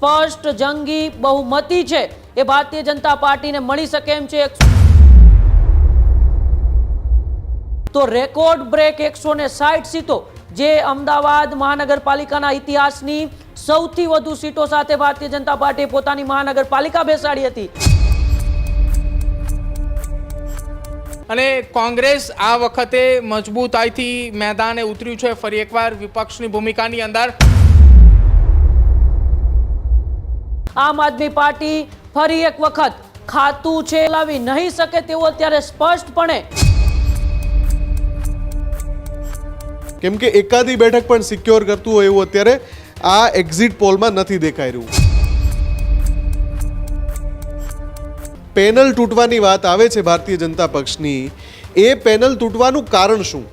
સ્પષ્ટ જંગી બહુમતી છે એ ભારતીય જનતા પાર્ટીને મળી શકે એમ છે। તો રેકોર્ડ બ્રેક 160 સીટો, જે અમદાવાદ મહાનગરપાલિકાના ઇતિહાસની સૌથી વધુ સીટો સાથે ભારતીય જનતા પાર્ટીએ પોતાની મહાનગરપાલિકા બેસાડી હતી। અને કોંગ્રેસ આ વખતે મજબૂતાઈથી મેદાને ઉતર્યું છે, ફરી એકવાર વિપક્ષની ભૂમિકાની અંદર। આમ આદમી પાર્ટી ફરી એક વખત ખાતું છે લાવી નહીં શકે તેવું અત્યારે સ્પષ્ટપણે, કેમ કે એકાદી બેઠક પણ સિક્યોર કરતું હોય એવું અત્યારે આ એક્ઝિટ પોલમાં નથી દેખાઈ રહ્યું। પેનલ તૂટવાની વાત આવે છે ભારતીય જનતા પક્ષની, એ પેનલ તૂટવાનું કારણ શું?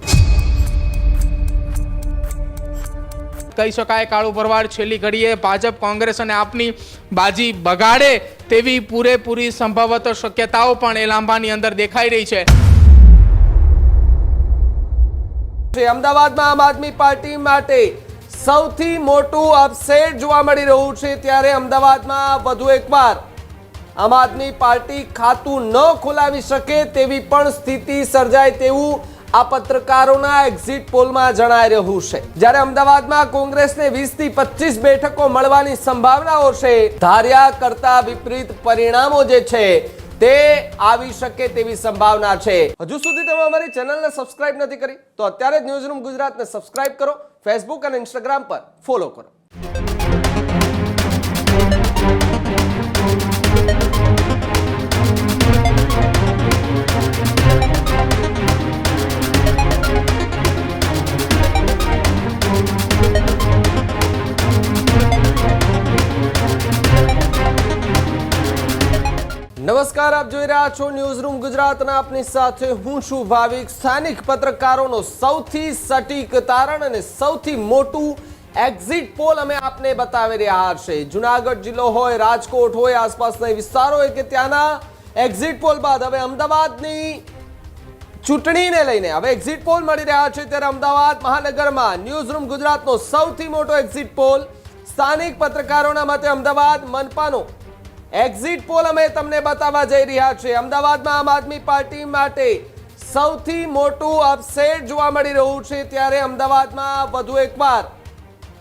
કહી શકાય કાળુ ભરવાડ છેલ્લી ઘડીએ ભાજપ, કોંગ્રેસ અને આપની બાજી બગાડે તેવી પૂરેપૂરી સંભવત શક્યતાઓ પણ એ લાંબાની અંદર દેખાઈ રહી છે। અમદાવાદમાં આમ આદમી પાર્ટી માટે સૌથી મોટું અપસેટ જોવા મળી રહ્યું છે, ત્યારે અમદાવાદમાં વધુ એકવાર આમ આદમી પાર્ટી ખાતું ન ખોલાવી શકે તેવી પણ સ્થિતિ સર્જાય તેવું આ પત્રકારોના એક્ઝિટ પોલમાં જણાઈ રહ્યું છે। જ્યારે અમદાવાદમાં કોંગ્રેસને 20 થી 25 બેઠકો મળવાની સંભાવનાઓ છે, ધાર્યા કરતા વિપરીત પરિણામો જે છે તે આવી શકે તેવી સંભાવના છે। હજુ સુધી તમે અમારી ચેનલને સબસ્ક્રાઇબ નથી કરી તો અત્યારે જ ન્યૂઝરૂમ ગુજરાતને સબસ્ક્રાઇબ કરો, ફેસબુક અને ઇન્સ્ટાગ્રામ પર ફોલો કરો। નમસ્કાર, આપ જોઈ રહ્યા છો ન્યૂઝરૂમ ગુજરાત અને આપની સાથે હું છું ભાવિક। સ્થાનિક પત્રકારોનો સૌથી સટીક તારણ અને સૌથી મોટું એક્ઝિટ પોલ અમે આપને બતાવી રહ્યા છે। જુનાગઢ જિલ્લો હોય, રાજકોટ હોય, આસપાસના વિસ્તારો હોય કે ત્યાંના એક્ઝિટ પોલ બાદ હવે અમદાવાદની ચૂંટણીને લઈને હવે એક્ઝિટ પોલ મળી રહ્યા છે, ત્યારે અમદાવાદ મહાનગરમાં ન્યૂઝરૂમ ગુજરાતનો સૌથી મોટો એક્ઝિટ પોલ, સ્થાનિક પત્રકારોના મતે અમદાવાદ મનપાનો એક્ઝિટ પોલ અમે તમને બતાવવા જઈ રહ્યા છીએ। અમદાવાદમાં આમ આદમી પાર્ટી માટે સૌથી મોટું અપસેટ જોવા મળી રહ્યું છે, ત્યારે અમદાવાદમાં વધુ એકવાર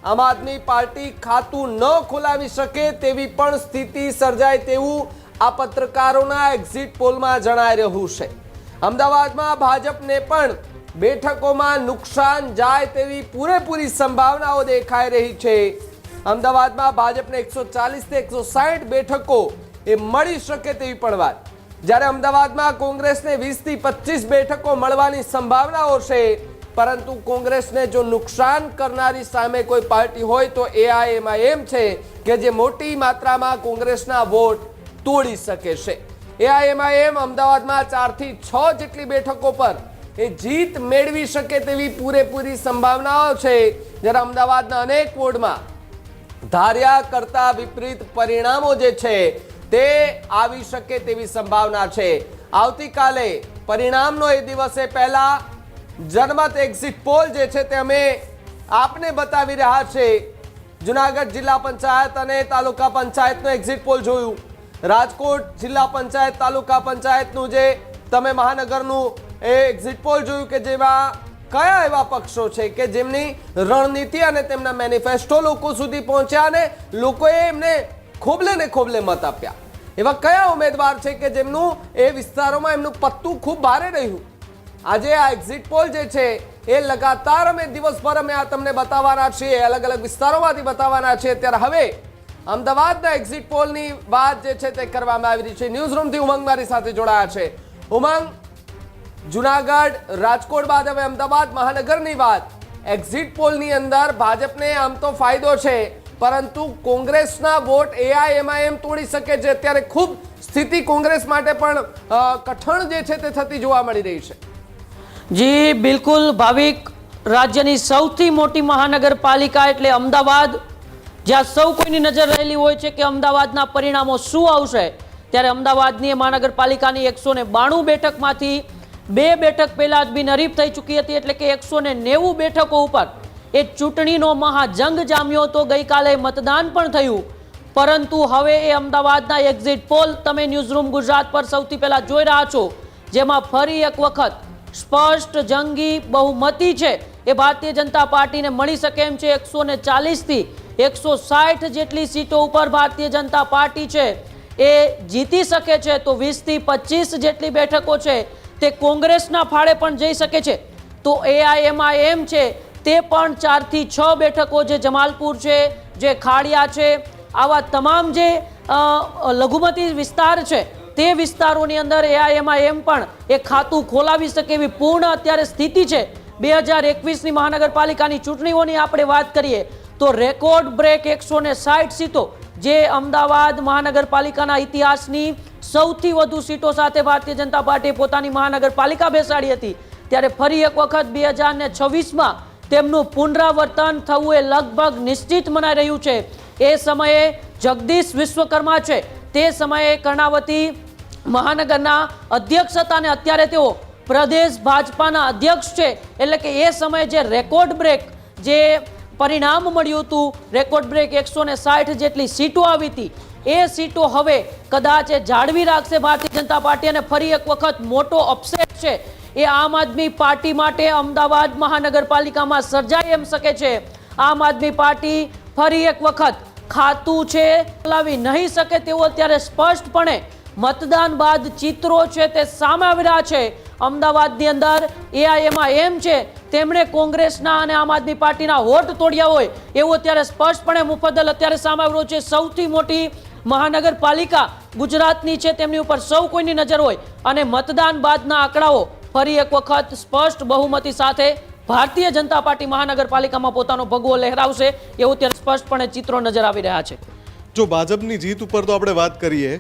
આમ આદમી પાર્ટી ખાતું ન ખોલાવી શકે તેવી પણ સ્થિતિ સર્જાય તેવું આ પત્રકારોના એક્ઝિટ પોલમાં જણાઈ રહ્યું છે। અમદાવાદમાં ભાજપને પણ બેઠકોમાં નુકસાન જાય તેવી પૂરેપૂરી સંભાવનાઓ દેખાઈ રહી છે। અમદાવાદમાં ભાજપને 140 થી 160 બેઠકો એ મળી શકે તેવી પણ વાત, જ્યારે અમદાવાદમાં કોંગ્રેસને 20 થી 25 બેઠકો મળવાની સંભાવનાઓ છે, પરંતુ કોંગ્રેસને જો નુકસાન કરનારી સામે કોઈ પાર્ટી હોય તો એઆઈએમઆઈએમ છે કે જે મોટી માત્રામાં કોંગ્રેસના વોટ તોડી શકે છે। એઆઈએમઆઈએમ અમદાવાદમાં 4 થી 6 જેટલી બેઠકો પર એ જીત મેળવી શકે તેવી પૂરેપૂરી સંભાવનાઓ છે, જ્યારે અમદાવાદના અનેક વોર્ડમાં ધાર્યા કરતા વિપરીત પરિણામો જે છે તે આવી શકે તેવી સંભાવના છે। આવતીકાલે પરિણામનો એ દિવસે પહેલા જનમત એક્ઝિટ પોલ જે છે તે અમે આપને બતાવી રહ્યા છે। જુનાગઢ જિલ્લા પંચાયત અને તાલુકા પંચાયતનો એક્ઝિટ પોલ જોયું, રાજકોટ જિલ્લા પંચાયત તાલુકા પંચાયતનું જે તમે મહાનગરનું એ એક્ઝિટ પોલ જોયું કે જેમાં કયા એવા પક્ષો છે કે જેમની રણનીતિ અને તેમના મેનિફેસ્ટો લોકો સુધી પહોંચ્યા અને લોકોએ એમને ખોબલે ને ખોબલે મત આપ્યા, એવા કયા ઉમેદવાર છે કે જેમનું એ વિસ્તારોમાં એમનું પત્તું ખૂબ ભારે રહ્યું। આજે આ એક્ઝિટ પોલ જે છે એ લગાતાર અમે દિવસભર અમે આ તમને બતાવવાના છીએ, અલગ અલગ વિસ્તારોમાંથી બતાવવાના છીએ। ત્યારે હવે અમદાવાદના એક્ઝિટ પોલની વાત જે છે તે કરવામાં આવી રહી છે। ન્યૂઝરૂમથી ઉમંગ મારી સાથે જોડાયા છે। ઉમંગ, જુનાગઢ, રાજકોટ બાદ હવે અમદાવાદ મહાનગરની વાત, એક્ઝિટ પોલની અંદર ભાજપને આમ તો ફાયદો છે, પરંતુ કોંગ્રેસના વોટ એઆઈએમઆઈએમ તોડી શકે છે। અત્યારે ખૂબ સ્થિતિ કોંગ્રેસ માટે પણ કઠણ જે છે તે થતી જોવા મળી રહી છે। જી બિલકુલ ભાવિક, રાજ્યની સૌથી મોટી મહાનગરપાલિકા એટલે અમદાવાદ, જ્યાં સૌ કોઈની નજર રહેલી હોય છે કે અમદાવાદના પરિણામો શું આવશે, ત્યારે અમદાવાદની મહાનગરપાલિકાની 192 બેઠકમાંથી 2 બેઠક પહેલા જ બિનહરીફ થઈ ચૂકી હતી, એટલે કે 190 બેઠકો ઉપર એ ચૂંટણીનો મહાજંગ જામ્યો હતો। ગઈકાલે મતદાન પણ થયું, પરંતુ હવે એ અમદાવાદના એક્ઝિટ પોલ તમે ન્યૂઝરૂમ ગુજરાત પર સૌથી પહેલા જોઈ રહ્યા છો, જેમાં ફરી એક વખત સ્પષ્ટ જંગી બહુમતી છે એ ભારતીય જનતા પાર્ટીને મળી શકે એમ છે. 140 થી 160 જેટલી સીટો ઉપર ભારતીય જનતા પાર્ટી છે એ જીતી શકે છે, તો 20 થી 25 જેટલી બેઠકો છે તે કોંગ્રેસના ફાળે પણ જઈ શકે છે. તો AIMIM છે તે પણ 4 થી 6 બેઠકો, જે જમાલપુર છે, જે ખાડિયા છે, આવા તમામ જે લઘુમતી વિસ્તાર છે તે વિસ્તારોની અંદર AIMIM પણ એક ખાતું ખોલાવી શકે એવી પૂર્ણ અત્યારે સ્થિતિ છે. 2021ની મહાનગરપાલિકાની ચૂંટણીઓની આપણે વાત કરીએ તો રેકોર્ડ બ્રેક 160 સીટો, જે અમદાવાદ મહાનગરપાલિકાના ઇતિહાસની સૌથી વધુ સીટો સાથે ભારતીય જનતા પાર્ટીએ પોતાની મહાનગરપાલિકા બેસાડી હતી. ત્યારે ફરી એક વખત 2026માં તેમનું પુનરાવર્તન થવું એ લગભગ નિશ્ચિત મનાઈ રહ્યું છે. એ સમયે જગદીશ વિશ્વકર્મા છે તે સમયે કર્ણાવતી મહાનગરના અધ્યક્ષ હતા અને અત્યારે તેઓ પ્રદેશ ભાજપાના અધ્યક્ષ છે. એટલે કે એ સમયે જે રેકોર્ડ બ્રેક જે પરિણામ મળ્યું હતું, રેકોર્ડ બ્રેક 160 જેટલી સીટો આવી હતી, એ સીટો હવે કદાચ એ જાળવી રાખશે ભારતીય જનતા પાર્ટી. અને ફરી એક વખત મોટો અપસેટ છે એ આમ આદમી પાર્ટી માટે અમદાવાદ મહાનગરપાલિકામાં સર્જાઈ એમ શકે છે. આમ આદમી પાર્ટી ફરી એક વખત ખાતું છે ચલાવી નહીં શકે તેવું અત્યારે સ્પષ્ટપણે મતદાન બાદ ચિત્રો છે તે સામે આવી રહ્યા છે. અમદાવાદની અંદર AIMIM છે તેમણે કોંગ્રેસના અને આમ આદમી પાર્ટીના હોટ તોડ્યા હોય એવું અત્યારે સ્પષ્ટપણે મુફદ્દલ અત્યારે સામે આવી રહ્યું છે. સૌથી મોટી મહાનગરપાલિકા ગુજરાતની છે, તેમની ઉપર સૌ કોઈની નજર હોય અને મતદાન બાદના આંકડાઓ ફરી એક વખત સ્પષ્ટ બહુમતી સાથે ભારતીય જનતા પાર્ટી મહાનગરપાલિકામાં પોતાનો ભગવો લહેરાવશે એવું ત્યારે સ્પષ્ટપણે ચિત્રો નજર આવી રહ્યા છે. જો ભાજપની જીત ઉપર તો આપણે વાત કરીએ,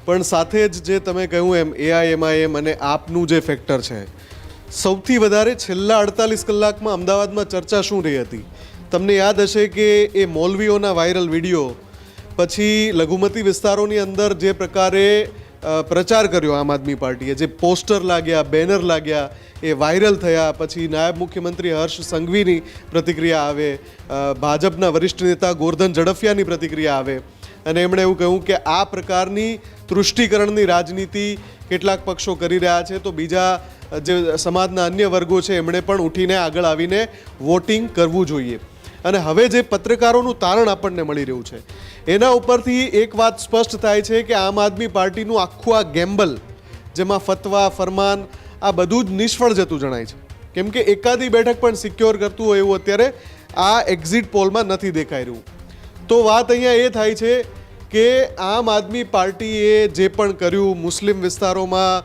પણ સાથે જ જે તમે કહ્યું એમ AIMIM અને આપનું જે ફેક્ટર છે, સૌથી વધારે છેલ્લા 48 કલાકમાં અમદાવાદમાં ચર્ચા શું રહી હતી? તમને યાદ હશે કે એ મૌલવીઓના વાયરલ વિડીયો, પછી લઘુમતી વિસ્તારોની અંદર જે પ્રકારે પ્રચાર કર્યો આમ આદમી પાર્ટીએ, જે પોસ્ટર લાગ્યા, બેનર લાગ્યા, એ વાયરલ થયા. પછી નાયબ મુખ્યમંત્રી હર્ષ સંઘવીની પ્રતિક્રિયા આવે, ભાજપના વરિષ્ઠ નેતા ગોરધન ઝડફિયાની પ્રતિક્રિયા આવે અને એમણે એવું કહ્યું કે આ પ્રકારની તૃષ્ટિકરણની રાજનીતિ કેટલાક પક્ષો કરી રહ્યા છે, તો બીજા જે સમાજના અન્ય વર્ગો છે એમણે પણ ઉઠીને આગળ આવીને વોટિંગ કરવું જોઈએ. અને હવે જે પત્રકારોનું તારણ આપણને મળી રહ્યું છે એના ઉપરથી એક વાત સ્પષ્ટ થાય છે કે આમ આદમી પાર્ટીનું આખું આ ગેમ્બલ, જેમાં ફતવા, ફરમાન, આ બધું જ નિષ્ફળ જતું જણાય છે. કેમ કે એકાદી બેઠક પણ સિક્યોર કરતું હોય એવું અત્યારે આ એક્ઝિટ પોલમાં નથી દેખાઈ રહ્યું. તો વાત અહીંયા એ થાય છે કે આમ આદમી પાર્ટીએ જે પણ કર્યું, મુસ્લિમ વિસ્તારોમાં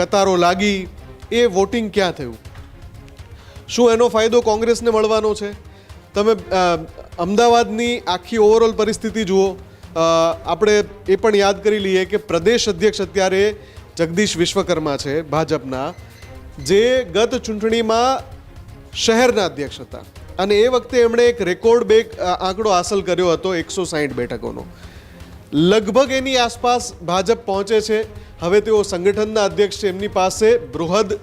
કતારો લાગી, એ વોટિંગ ક્યાં થયું? શું એનો ફાયદો કોંગ્રેસને મળવાનો છે? તમે અમદાવાદની આખી ઓવરઓલ પરિસ્થિતિ જુઓ. આપણે એ પણ યાદ કરી લઈએ કે પ્રદેશ અધ્યક્ષ અત્યારે જગદીશ વિશ્વકર્મા છે ભાજપના, જે ગત ચૂંટણીમાં શહેરના અધ્યક્ષ હતા અને એ વખતે એમણે એક રેકોર્ડ આંકડો હાંસલ કર્યો હતો 160 બેઠકોનો. લગભગ એની આસપાસ ભાજપ પહોંચે છે. હવે તેઓ સંગઠનના અધ્યક્ષ છે, એમની પાસે બૃહદ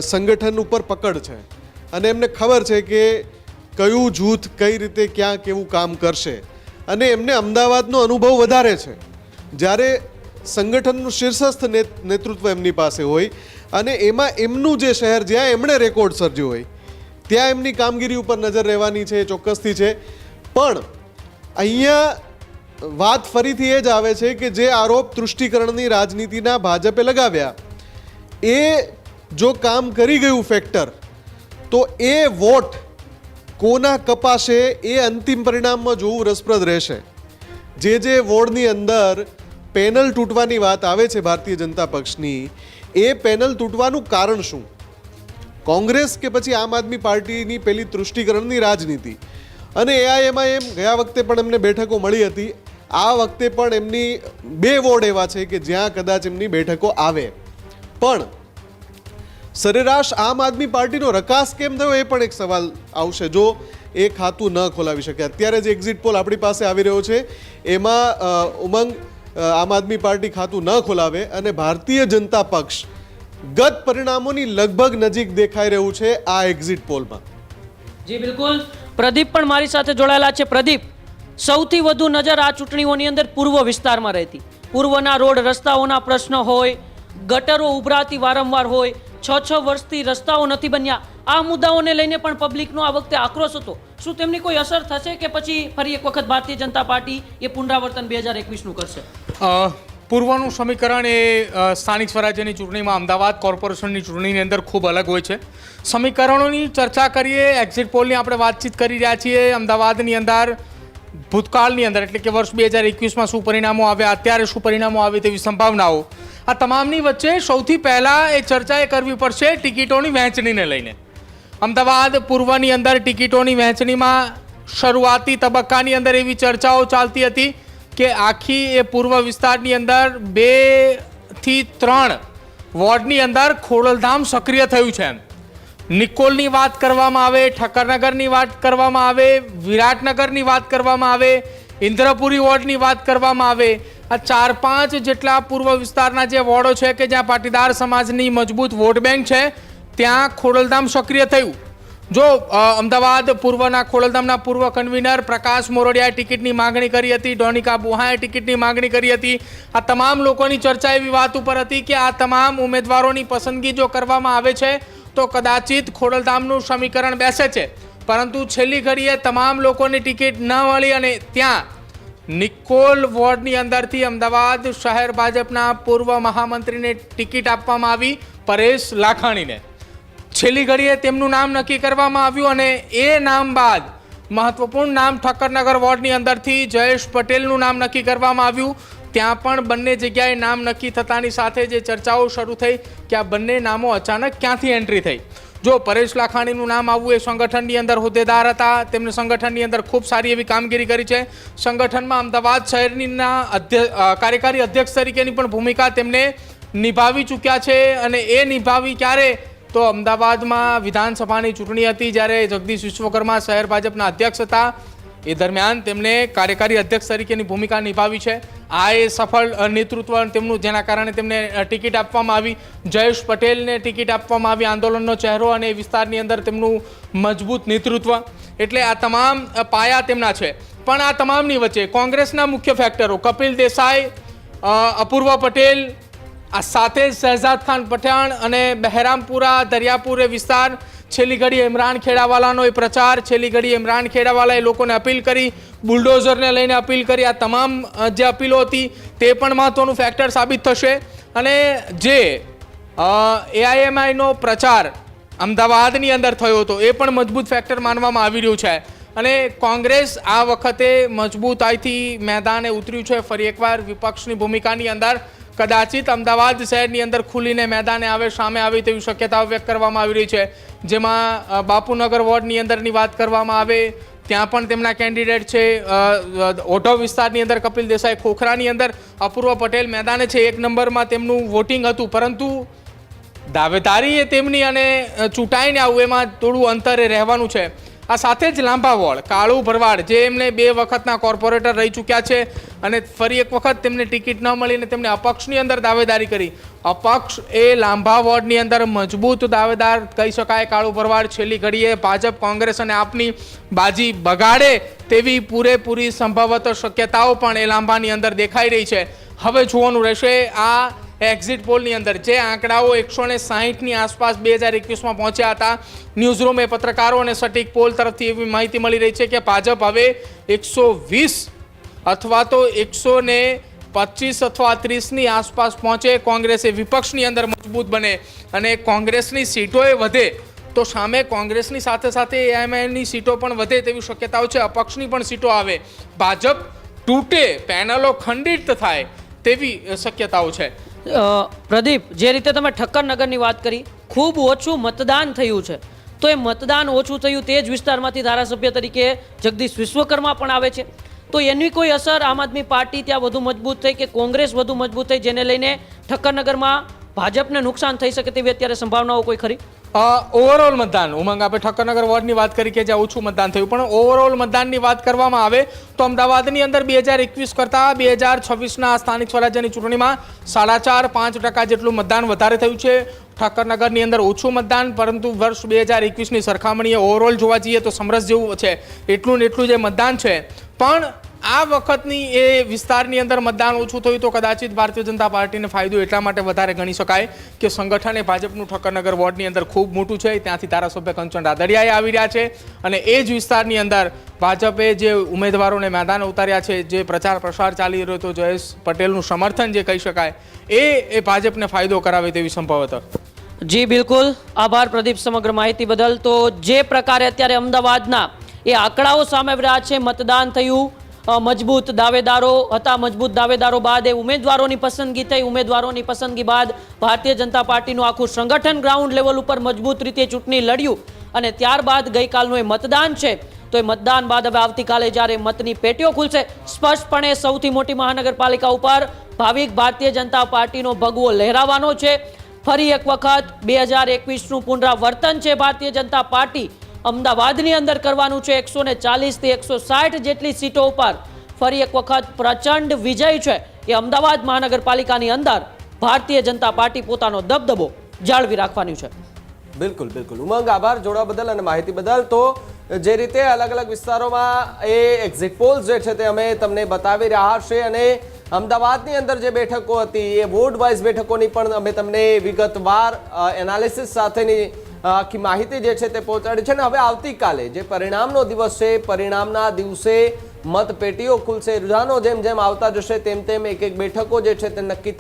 સંગઠન ઉપર પકડ છે અને એમને ખબર છે કે કયું જૂથ કઈ રીતે ક્યાં કેવું કામ કરશે. અને એમને અમદાવાદનો અનુભવ વધારે છે, જ્યારે સંગઠનનું શીર્ષસ્થ નેતૃત્વ એમની પાસે હોય અને એમાં એમનું જે શહેર જ્યાં એમણે રેકોર્ડ સર્જ્યો હોય ત્યાં એમની કામગીરી ઉપર નજર રહેવાની છે, ચોક્કસથી છે. પણ અહીંયા વાત ફરીથી એ જ આવે છે કે જે આરોપ તૃષ્ટિકરણની રાજનીતિના ભાજપે લગાવ્યા, એ જો કામ કરી ગયું ફેક્ટર, તો એ વોટ કોના કપાશે એ અંતિમ પરિણામમાં જોવું રસપ્રદ રહેશે. જે વોર્ડની અંદર પેનલ તૂટવાની વાત આવે છે ભારતીય જનતા પક્ષની, એ પેનલ તૂટવાનું કારણ શું? કોંગ્રેસ કે પછી આમ આદમી પાર્ટીની પેલી તૃષ્ટિકરણની રાજનીતિ? અને AIMIM ગયા વખતે પણ એમને બેઠકો મળી હતી, આ વખતે પણ એમની 2 વોર્ડ એવા છે કે જ્યાં કદાચ એમની બેઠકો આવે. પણ સરેરાશ આમ આદમી પાર્ટીનો રકાસ કેમ થયો એ પણ એક સવાલ આવશે જો એ ખાતું ન ખોલાવી શકે. અત્યારે જે એક્ઝિટ પોલ આપણી પાસે આવી રહ્યો છે એમાં ઉમંગ આમ આદમી પાર્ટી ખાતું ન ખોલાવે અને ભારતીય જનતા પક્ષ ગત પરિણામોની લગભગ નજીક દેખાઈ રહ્યું છે આ એક્ઝિટ પોલમાં. જી બિલકુલ, પ્રદીપ પણ મારી સાથે જોડાયેલા છે. પ્રદીપ, સૌથી વધુ નજર આ ચૂંટણીઓની અંદર પૂર્વ વિસ્તારમાં રહેતી. પૂર્વના રોડ રસ્તાઓના પ્રશ્ન હોય, ગટરો ઉભરાતી વારંવાર હોય, 6 વર્ષથી રસ્તાઓ નથી બન્યા, આ મુદ્દાઓને લઈને પણ પબ્લિકનો આ વખતે આક્રોશ હતો. શું તેમની કોઈ અસર થશે કે પછી ફરી એક વખત ભારતીય જનતા પાર્ટી એ પુનરાવર્તન 2021નું કરશે? પૂર્વનું સમીકરણ એ સ્થાનિક સ્વરાજ્યની ચૂંટણીમાં અમદાવાદ કોર્પોરેશનની ચૂંટણીની અંદર ખૂબ અલગ હોય છે. સમીકરણોની ચર્ચા કરીએ, એક્ઝિટ પોલની આપણે વાતચીત કરી રહ્યા છીએ. અમદાવાદની અંદર ભૂતકાળની અંદર એટલે કે વર્ષ 2021માં શું પરિણામો આવ્યા, અત્યારે શું પરિણામો આવે તેવી સંભાવનાઓ, આ તમામની વચ્ચે સૌથી પહેલાં એ ચર્ચા એ કરવી પડશે ટિકિટોની વહેંચણીને લઈને. અમદાવાદ પૂર્વની અંદર ટિકિટોની વહેંચણીમાં શરૂઆતી તબક્કાની અંદર એવી ચર્ચાઓ ચાલતી હતી કે આખી એ પૂર્વ વિસ્તારની અંદર 2 થી 3 વોર્ડની અંદર ખોડલધામ સક્રિય થયું છે. નિકોલની વાત કરવામાં આવે, ઠક્કરનગરની વાત કરવામાં આવે, વિરાટનગરની વાત કરવામાં આવે, ઇન્દ્રપુરી વોર્ડની વાત કરવામાં આવે, આ 4-5 જેટલા પૂર્વ વિસ્તારના જે વોર્ડો છે કે જ્યાં પાટીદાર સમાજની મજબૂત વોટ બેંક છે ત્યાં ખોડલધામ સક્રિય થયું. જો અમદાવાદ પૂર્વના ખોડલધામના પૂર્વ કન્વીનર પ્રકાશ મોરડિયાએ ટિકિટની માગણી કરી હતી, ડોનિકા બુહાએ ટિકિટની માગણી કરી હતી. આ તમામ લોકોની ચર્ચા એવી વાત ઉપર હતી કે આ તમામ ઉમેદવારોની પસંદગી જો કરવામાં આવે છે તો કદાચિત ખોડલધામનું સમીકરણ બેસે છે. પરંતુ છેલ્લી ઘડીએ તમામ લોકોની ટિકિટ ન મળી અને ત્યાં નિકોલ વોર્ડની અંદરથી અમદાવાદ શહેર ભાજપના પૂર્વ મહામંત્રીને ટિકિટ આપવામાં આવી, પરેશ લાખાણીને. છેલ્લી ઘડીએ તેમનું નામ નક્કી કરવામાં આવ્યું અને એ નામ બાદ મહત્વપૂર્ણ નામ ઠક્કરનગર વોર્ડની અંદરથી જયેશ પટેલનું નામ નક્કી કરવામાં આવ્યું. ત્યાં પણ બંને જગ્યાએ નામ નક્કી થતાની સાથે જે ચર્ચાઓ શરૂ થઈ કે આ બંને નામો અચાનક ક્યાંથી એન્ટ્રી થઈ. જો પરેશ લાખાણીનું નામ આવવું, એ સંગઠનની અંદર હોદ્દેદાર હતા, તેમને સંગઠનની અંદર ખૂબ સારી એવી કામગીરી કરી છે. સંગઠનમાં અમદાવાદ શહેરના કાર્યકારી અધ્યક્ષ તરીકેની પણ ભૂમિકા તેમને નિભાવી ચૂક્યા છે અને એ નિભાવી ક્યારે તો અમદાવાદમાં વિધાનસભાની ચૂંટણી હતી જ્યારે જગદીશ વિશ્વકર્મા શહેર ભાજપના અધ્યક્ષ હતા. એ દરમિયાન તેમણે કાર્યકારી અધ્યક્ષ તરીકેની ભૂમિકા નિભાવી છે. આ એ સફળ નેતૃત્વ તેમનું જેના કારણે તેમને ટિકિટ આપવામાં આવી. જયેશ પટેલને ટિકિટ આપવામાં આવી, આંદોલનનો ચહેરો અને વિસ્તારની અંદર તેમનું મજબૂત નેતૃત્વ. એટલે આ તમામ પાયા તેમના છે. પણ આ તમામની વચ્ચે કોંગ્રેસના મુખ્ય ફેક્ટરો કપિલ દેસાઈ, અપૂર્વ પટેલ, આ સાથે શહેજાદ ખાન પઠાણ અને બહેરામપુરા દરિયાપુર વિસ્તાર, છેલ્લી ઘડી ઇમરાન ખેડાવાલાનો એ પ્રચાર, છેલ્લી ઘડી ઇમરાન ખેડાવાલાએ લોકોને અપીલ કરી, બુલડોઝરને લઈને અપીલ કરી. આ તમામ જે અપીલો હતી તે પણ મહત્વનું ફેક્ટર સાબિત થશે. અને જે એઆઈએમઆઈનો પ્રચાર અમદાવાદની અંદર થયો હતો એ પણ મજબૂત ફેક્ટર માનવામાં આવી રહ્યું છે. અને કોંગ્રેસ આ વખતે મજબૂતાઈથી મેદાને ઉતર્યું છે. ફરી એકવાર વિપક્ષની ભૂમિકાની અંદર કદાચિત અમદાવાદ શહેરની અંદર ખુલીને મેદાને આવે, સામે આવે તેવી શક્યતાઓ વ્યક્ત કરવામાં આવી રહી છે. જેમાં બાપુનગર વોર્ડની અંદરની વાત કરવામાં આવે ત્યાં પણ તેમના કેન્ડિડેટ છે. ઓઢવ વિસ્તારની અંદર કપિલ દેસાઈ, ખોખરાની અંદર અપૂર્વ પટેલ મેદાને છે. 1 નંબરમાં તેમનું વોટિંગ હતું, પરંતુ દાવેદારી એ તેમની અને ચૂંટાઈને આવું એમાં થોડું અંતરે રહેવાનું છે. આ સાથે જ લાંબા વોર્ડ કાળુ ભરવાડ, જે એમને 2 વખતના કોર્પોરેટર રહી ચૂક્યા છે અને ફરી એક વખત તેમને ટિકિટ ન મળીને તેમને અપક્ષની અંદર દાવેદારી કરી. અપક્ષ એ લાંબા વોર્ડની અંદર મજબૂત દાવેદાર કહી શકાય. કાળુ ભરવાડ છેલ્લી ઘડીએ ભાજપ, કોંગ્રેસ અને આપની બાજી બગાડે તેવી પૂરેપૂરી સંભવત શક્યતાઓ પણ એ લાંબાની અંદર દેખાઈ રહી છે. હવે જોવાનું રહેશે આ એક્ઝિટ પોલની અંદર જે આંકડાઓ 160ની આસપાસ 2021માં પહોંચ્યા હતા. ન્યૂઝરૂમે પત્રકારો અને સટીક પોલ તરફથી એવી માહિતી મળી રહી છે કે ભાજપ હવે 120 અથવા તો 125 અથવા 30ની આસપાસ પહોંચે. કોંગ્રેસે વિપક્ષની અંદર મજબૂત બને અને કોંગ્રેસની સીટોએ વધે તો સામે કોંગ્રેસની સાથે સાથે એઆઈએમઆઈની સીટો પણ વધે તેવી શક્યતાઓ છે. અપક્ષની પણ સીટો આવે, ભાજપ તૂટે, પેનલો ખંડિત થાય તેવી શક્યતાઓ છે. પ્રદીપ, જે રીતે તમે ઠક્કરનગરની વાત કરી, ખૂબ ઓછું મતદાન થયું છે, તો એ મતદાન ઓછું થયું તે જ વિસ્તારમાંથી ધારાસભ્ય તરીકે જગદીશ વિશ્વકર્મા પણ આવે છે. તો એની કોઈ અસર આમ આદમી પાર્ટી ત્યાં વધુ મજબૂત થઈ કે કોંગ્રેસ વધુ મજબૂત થઈ, જેને લઈને ઠક્કરનગરમાં ભાજપને નુકસાન થઈ શકે તેવી અત્યારે સંભાવનાઓ કોઈ ખરી? ઓવરઓલ મતદાન, ઉમંગ આપણે ઠક્કરનગર વોર્ડની વાત કરી કે જ્યાં ઓછું મતદાન થયું, પણ ઓવરઓલ મતદાનની વાત કરવામાં આવે તો અમદાવાદની અંદર 2021 કરતાં 2026ના સ્થાનિક સ્વરાજ્યની ચૂંટણીમાં 4.5-5% જેટલું મતદાન વધારે થયું છે. ઠક્કરનગરની અંદર ઓછું મતદાન, પરંતુ વર્ષ 2021ની સરખામણીએ ઓવરઓલ જોવા જઈએ તો સમરસ જેવું છે, એટલું ને એટલું જે મતદાન છે. પણ આ વખતની એ વિસ્તારની અંદર મતદાન ઓછું થયું તો કદાચિત ભારતીય જનતા પાર્ટીને ફાયદો એટલા માટે વધારે ગણી શકાય કે સંગઠન એ ભાજપનું ઠક્કરનગર વોર્ડની અંદર ખૂબ મોટું છે. ત્યાંથી ધારાસભ્ય કંચન રાદડિયાએ આવી રહ્યા છે અને એ જ વિસ્તારની અંદર ભાજપે જે ઉમેદવારોને મેદાન ઉતાર્યા છે, જે પ્રચાર પ્રસાર ચાલી રહ્યો હતો, જયેશ પટેલનું સમર્થન જે કહી શકાય એ ભાજપને ફાયદો કરાવે તેવી સંભવત. જી બિલકુલ, આભાર પ્રદીપ સમગ્ર માહિતી બદલ. તો જે પ્રકારે અત્યારે અમદાવાદના એ આંકડાઓ સામે આવી રહ્યા છે, મતદાન થયું, મજબૂત દાવેદારો હતા, મજબૂત દાવેદારો બાદ એ ઉમેદવારોની પસંદગી થઈ, ઉમેદવારોની પસંદગી બાદ ભારતીય જનતા પાર્ટીનું આખું સંગઠન ગ્રાઉન્ડ લેવલ ઉપર મજબૂત રીતે ચૂંટણી લડ્યું અને ત્યારબાદ ગઈકાલનું એ મતદાન છે. તો એ મતદાન બાદ હવે આવતીકાલે જ્યારે મતની પેટીઓ ખુલશે, સ્પષ્ટપણે સૌથી મોટી મહાનગરપાલિકા ઉપર ભાવિક ભારતીય જનતા પાર્ટીનો ભગવો લહેરાવાનો છે. ફરી એક વખત 2021નું પુનરાવર્તન છે ભારતીય જનતા પાર્ટી અમદાવાદની અંદર કરવાનું છે. 140 થી 160 જેટલી સીટો ઉપર ફરી એક વખત પ્રચંડ વિજય છે એ અમદાવાદ મહાનગરપાલિકાની અંદર ભારતીય જનતા પાર્ટી પોતાનો દબદબો જાળવી રાખવાની છે. બિલકુલ બિલકુલ ઉમંગ, આભાર જોડવા બદલ અને માહિતી બદલ. તો જે રીતે અલગ અલગ વિસ્તારોમાં એ એક્ઝિટ પોલ્સ જે છે તે અમે તમને બતાવી રહ્યા છે અને અમદાવાદની અંદર જે બેઠકો હતી એ વોર્ડ વાઇઝ બેઠકોની પણ અમે તમને વિગતવાર એનાલિસિસ સાથેની આખી માહિતી જે છે તે પહોંચાડી છે. ને હવે આવતીકાલે જે પરિણામનો દિવસ છે, પરિણામના દિવસે મતપેટીઓ ખુલશે. રૂઝાનો જેમ જેમ આવતા જશે તેમ તેમ એક એક બેઠકો જે છે તે નક્કી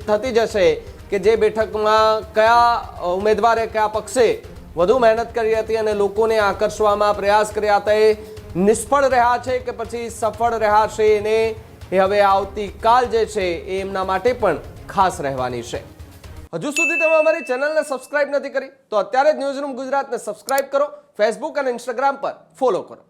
થતી જશે કે જે બેઠકમાં કયા ઉમેદવારે કયા પક્ષે વધુ મહેનત કરી હતી અને લોકોને આકર્ષવામાં પ્રયાસ કર્યા હતા એ નિષ્ફળ રહ્યા છે કે પછી સફળ રહ્યા છે, એને એ હવે આવતીકાલ જે છે એ એમના માટે પણ ખાસ રહેવાની છે. હજુ સુધી તમે અમારી ચેનલને સબસ્ક્રાઇબ નથી કરી તો અત્યારે જ ન્યૂઝરૂમ ગુજરાતને સબસ્ક્રાઇબ કરો, ફેસબુક અને ઇન્સ્ટાગ્રામ પર ફોલો કરો.